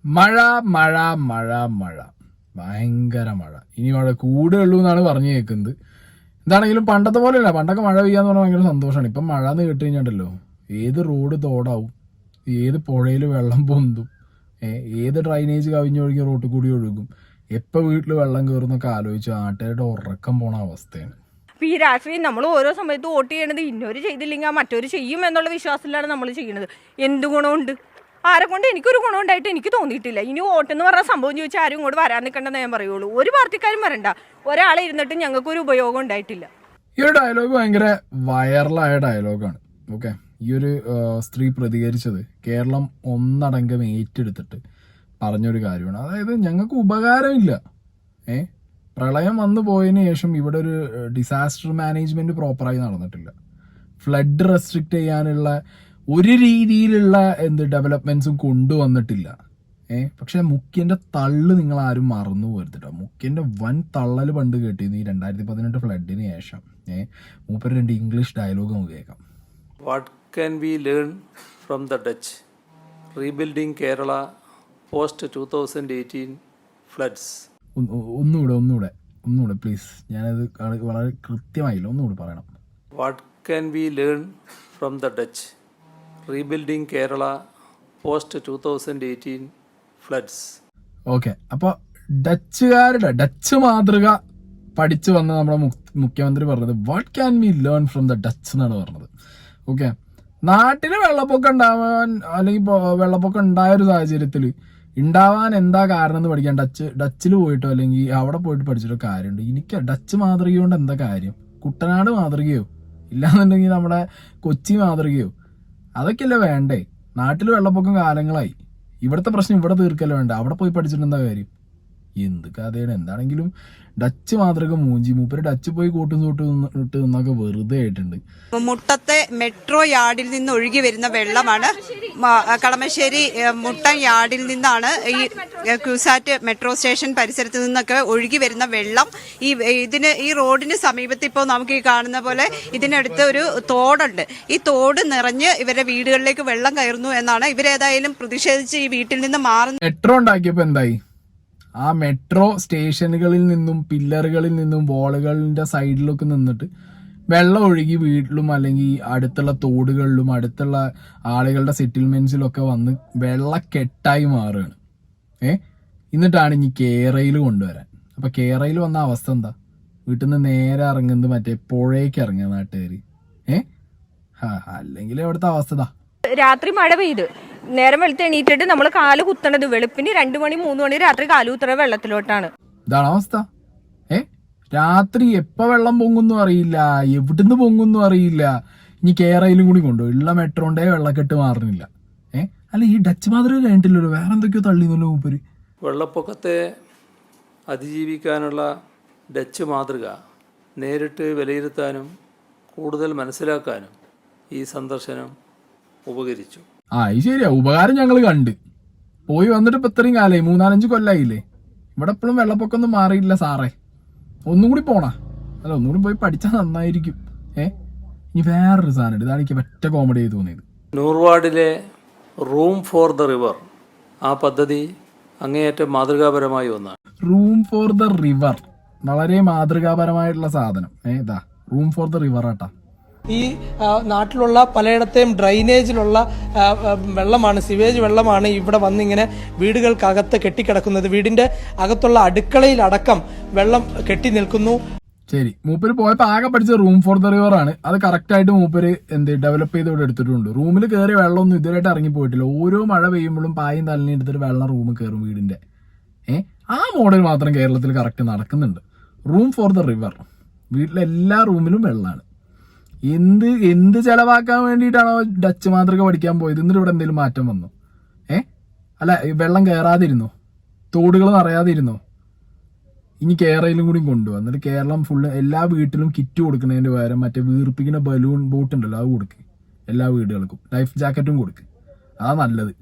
മഴ മഴ മഴ മഴ ഭയങ്കര മഴ. ഇനി മഴ കൂടുകയുള്ളൂ എന്നാണ് പറഞ്ഞു കേൾക്കുന്നത്. എന്താണെങ്കിലും പണ്ടത്തെ പോലെയല്ല. പണ്ടൊക്കെ മഴ പെയ്യാന്ന് പറഞ്ഞാൽ ഭയങ്കര സന്തോഷമാണ്. ഇപ്പം മഴ എന്ന് കേട്ട് കഴിഞ്ഞിട്ടുണ്ടല്ലോ, ഏത് റോഡ് തോടാവും, ഏത് പുഴയിൽ വെള്ളം പൊന്തും, ഏത് ഡ്രൈനേജ് കവിഞ്ഞൊഴുകി റോട്ടിൽ കൂടി ഒഴുകും, എപ്പോൾ വീട്ടിൽ വെള്ളം കയറുന്നൊക്കെ ആലോചിച്ച് നാട്ടുകാരുടെ ഉറക്കം പോണ അവസ്ഥയാണ്. ഈ രാഷ്ട്രീയം നമ്മൾ ഓരോ സമയത്ത് വോട്ട് ചെയ്യണത് ഇന്നൊരു ചെയ്തില്ലെങ്കിൽ മറ്റൊരു ചെയ്യും എന്നുള്ള വിശ്വാസത്തിലാണ് നമ്മൾ ചെയ്യുന്നത്. എന്ത് ഗുണമുണ്ട്? ആരെ കൊണ്ട് എനിക്കൊരു ഗുണം ഉണ്ടായിട്ട് എനിക്ക് തോന്നിയിട്ടില്ല. ഇനി വോട്ടെന്ന് പറഞ്ഞ സംഭവം ചോദിച്ചാൽ ആരും ഇങ്ങോട്ട് വരാൻ നിൽക്കണ്ടെന്ന് ഞാൻ പറയുള്ളൂ. ഒരു പാർട്ടിക്കാരും വരണ്ട. ഒരാളെ ഇരുന്നിട്ട് ഞങ്ങൾക്കൊരു ഉപയോഗം ഉണ്ടായിട്ടില്ല. ഈ ഒരു ഡയലോഗ് ഭയങ്കര വൈറലായ ഡയലോഗാണ്. ഓക്കെ, ഈ ഒരു സ്ത്രീ പ്രതികരിച്ചത് കേരളം ഒന്നടങ്കം ഏറ്റെടുത്തിട്ട് പറഞ്ഞൊരു കാര്യമാണ്. അതായത് ഞങ്ങൾക്ക് ഉപകാരമില്ല. പ്രളയം വന്നു പോയതിനു ശേഷം ഇവിടെ ഒരു ഡിസാസ്റ്റർ മാനേജ്മെന്റ് പ്രോപ്പറായി നടന്നിട്ടില്ല. ഫ്ലഡ് റെസ്ട്രിക്റ്റ് ചെയ്യാനുള്ള ഒരു രീതിയിലുള്ള ഡെവലപ്മെന്റ്സും കൊണ്ടുവന്നിട്ടില്ല. പക്ഷെ മുഖ്യന്റെ തള്ള് നിങ്ങൾ ആരും മറന്നു പോരുത്തിട്ടോ. മുഖ്യന്റെ വൻ തള്ളല് പണ്ട് കേട്ടിരുന്നു ഈ 2018 ഫ്ലഡിന് ശേഷം. മൂപ്പര് 2 ഇംഗ്ലീഷ് ഡയലോഗ് നമുക്ക് കേൾക്കാം. What can we learn from the Dutch? Rebuilding Kerala post 2018 floods. ഒന്നുകൂടെ പ്ലീസ്. ഞാനത് വളരെ കൃത്യമായില്ല, ഒന്നുകൂടി പറയണം. What can we learn from the Dutch? Rebuilding Kerala post 2018 floods. Okay, അപ്പോൾ ഡച്ച് മാതൃക പഠിച്ചു വന്ന നമ്മുടെ മുഖ്യമന്ത്രി പറഞ്ഞത് what can we learn from the Dutch എന്നാണ് പറഞ്ഞത്. ഓക്കെ, നാട്ടിൽ വെള്ളപ്പൊക്കം ഉണ്ടാവാൻ അല്ലെങ്കിൽ വെള്ളപ്പൊക്കം ഉണ്ടായൊരു സാഹചര്യത്തിൽ ഉണ്ടാവാൻ എന്താ കാരണം എന്ന് പഠിക്കാൻ ഡച്ചിൽ പോയിട്ടോ അല്ലെങ്കിൽ അവിടെ പോയിട്ട് പഠിച്ചിട്ടോ കാര്യമുണ്ട്? എനിക്ക് ഡച്ച് മാതൃക കൊണ്ട് എന്താ കാര്യം? കുട്ടനാട് മാതൃകയോ ഇല്ലാന്നുണ്ടെങ്കിൽ നമ്മുടെ കൊച്ചി മാതൃകയോ അതൊക്കെയല്ലേ വേണ്ടേ? നാട്ടിൽ വെള്ളപ്പൊക്കം കാലങ്ങളായി. ഇവിടുത്തെ പ്രശ്നം ഇവിടെ തീർക്കല്ലേ വേണ്ട? അവിടെ പോയി പഠിച്ചിട്ട് എന്താ കാര്യം? എന്ത് കഥയാണ്. എന്താണെങ്കിലും ഡച്ച് മാതൃക മൂഞ്ചി. മൂപ്പര് ഡച്ച് പോയി കൂട്ടും ഇട്ട് നിന്നൊക്കെ വെറുതെ ആയിട്ടുണ്ട്. മുട്ടത്തെ മെട്രോ യാർഡിൽ നിന്ന് ഒഴുകി വരുന്ന വെള്ളമാണ്. കളമശ്ശേരി മുട്ടം യാർഡിൽ നിന്നാണ് ഈ ക്യൂസാറ്റ് മെട്രോ സ്റ്റേഷൻ പരിസരത്ത് നിന്നൊക്കെ ഒഴുകി വരുന്ന വെള്ളം ഈ റോഡിന് സമീപത്ത് ഇപ്പോൾ നമുക്ക് ഈ കാണുന്ന പോലെ ഇതിനടുത്ത് ഒരു തോടുണ്ട്. ഈ തോട് നിറഞ്ഞ് ഇവരുടെ വീടുകളിലേക്ക് വെള്ളം കയറുന്നു എന്നാണ്. ഇവരേതായാലും പ്രതിഷേധിച്ച് ഈ വീട്ടിൽ നിന്ന് മാറുന്നു. മെട്രോ ഉണ്ടാക്കിയപ്പോ എന്തായി? ആ മെട്രോ സ്റ്റേഷനുകളിൽ നിന്നും പില്ലറുകളിൽ നിന്നും വാളുകളിന്റെ സൈഡിലൊക്കെ നിന്നിട്ട് വെള്ളം ഒഴുകി വീട്ടിലും അല്ലെങ്കിൽ അടുത്തുള്ള തോടുകളിലും അടുത്തുള്ള ആളുകളുടെ സെറ്റിൽമെന്റ്സിലൊക്കെ വന്ന് വെള്ളക്കെട്ടായി മാറുകയാണ്. എന്നിട്ടാണ് ഇനി കേരയിൽ കൊണ്ടുവരാൻ. അപ്പൊ കേരയിൽ വന്ന അവസ്ഥ എന്താ? വീട്ടിൽ നിന്ന് നേരെ ഇറങ്ങുന്നത് മറ്റേ പുഴയ്ക്ക് ഇറങ്ങുക നാട്ടുകാര്. അല്ലെങ്കിൽ അവിടുത്തെ അവസ്ഥ രാത്രി മഴ പെയ്ത് നേരം വെളുത്ത് എണീറ്റിട്ട് നമ്മൾ കാല് കുത്തണത് വെളുപ്പിന് 2 മണി 3 മണി രാത്രി കാല് കുത്തണ വെള്ളത്തിലോട്ടാണ്. ഇതാണ് അവസ്ഥ. രാത്രി എപ്പോ വെള്ളം പൊങ്ങുന്നു അറിയില്ല, എവിടുന്ന് പൊങ്ങുന്നു അറിയില്ല. ഇനി കേരളയിലും കൂടി കൊണ്ടു ഉള്ള മെട്രോണ്ടേ വെള്ളക്കെട്ട് മാറുന്നില്ല. അല്ല, ഈ ഡച്ച് മാതൃക കഴിഞ്ഞിട്ടില്ലല്ലോ, വേറെ എന്തൊക്കെയോ തള്ളിന്നല്ലോ മൂപ്പര്. വെള്ളപ്പൊക്കത്തെ അതിജീവിക്കാനുള്ള ഡച്ച് മാതൃക നേരിട്ട് വിലയിരുത്താനും കൂടുതൽ മനസ്സിലാക്കാനും ഈ സന്ദർശനം ഉപകരിച്ചു. ഇത് ശരിയാ, ഉപകാരം ഞങ്ങൾ കണ്ട്. പോയി വന്നിട്ട് ഇപ്പൊ ഇത്രയും കാലമായി, 3-4 കൊല്ലായില്ലേ. ഇവിടെ എപ്പോഴും വെള്ളപ്പൊക്കം ഒന്നും മാറിയില്ല സാറേ. ഒന്നും കൂടി പോണ അല്ല, ഒന്നുകൂടി പോയി പഠിച്ചാൽ നന്നായിരിക്കും. ഇനി വേറൊരു സാധനം, ഇതാണ് എനിക്ക് പറ്റ കോമഡി ആയി തോന്നിയത്. നൂർവാഡിലെ റൂം ഫോർ ദ റിവർ, ആ പദ്ധതി അങ്ങേയറ്റം മാതൃകാപരമായി ഒന്നാണ്. റൂം ഫോർ ദ റിവർ വളരെ മാതൃകാപരമായിട്ടുള്ള സാധനം. ഇതാ റൂം ഫോർ ദ റിവർ ആട്ടാ. ഈ നാട്ടിലുള്ള പലയിടത്തെയും ഡ്രൈനേജിലുള്ള വെള്ളമാണ്, സിവേജ് വെള്ളമാണ് ഇവിടെ വന്നിങ്ങനെ വീടുകൾക്കകത്ത് കെട്ടിക്കിടക്കുന്നത്. വീടിന്റെ അകത്തുള്ള അടുക്കളയിലടക്കം വെള്ളം കെട്ടി നിൽക്കുന്നു. ശരി, മൂപ്പര് പോയപ്പോ ആകെ പഠിച്ച റൂം ഫോർ ദ റിവർ ആണ്. അത് കറക്റ്റ് ആയിട്ട് മൂപ്പര് ഡെവലപ്പ് ചെയ്ത് ഇവിടെ എടുത്തിട്ടുണ്ട്. റൂമിൽ കയറി വെള്ളമൊന്നും ഇതുവരെയായിട്ട് ഇറങ്ങി പോയിട്ടില്ല. ഓരോ മഴ പെയ്യുമ്പോഴും പായും തലനി എടുത്തിട്ട് വെള്ളം റൂമിൽ കയറും വീടിന്റെ. ആ മോഡൽ മാത്രം കേരളത്തിൽ കറക്റ്റ് നടക്കുന്നുണ്ട്. Room for the river. വീട്ടിലെ എല്ലാ റൂമിലും വെള്ളമാണ്. എന്ത് ചെലവാക്കാൻ വേണ്ടിയിട്ടാണോ ഡച്ച് മാതൃക പഠിക്കാൻ പോയത്? എന്നിട്ട് ഇവിടെ എന്തെങ്കിലും മാറ്റം വന്നു? അല്ല, വെള്ളം കയറാതിരുന്നോ? തോടുകൾ നിറയാതിരുന്നോ? ഇനി കേരളയിലും കൂടി കൊണ്ടുപോകാം. എന്നിട്ട് കേരളം ഫുള്ള് എല്ലാ വീട്ടിലും കിറ്റ് കൊടുക്കുന്നതിന്റെ പകരം മറ്റേ വീർപ്പിക്കുന്ന ബലൂൺ ബോട്ട് ഉണ്ടല്ലോ, അത് കൊടുക്ക്. എല്ലാ വീടുകൾക്കും ലൈഫ് ജാക്കറ്റും കൊടുക്ക്. അതാ നല്ലത്.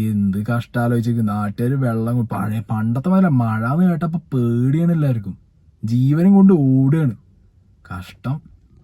എന്ത് കഷ്ടാലോചിച്ച് നാട്ടുകാർ വെള്ളം പണ്ടത്തെ പോലെ മഴ എന്ന് കേട്ടപ്പോ പേടിയാണ് എല്ലാവർക്കും. ജീവനും കൊണ്ട് ഓടുകയാണ്. കഷ്ടം.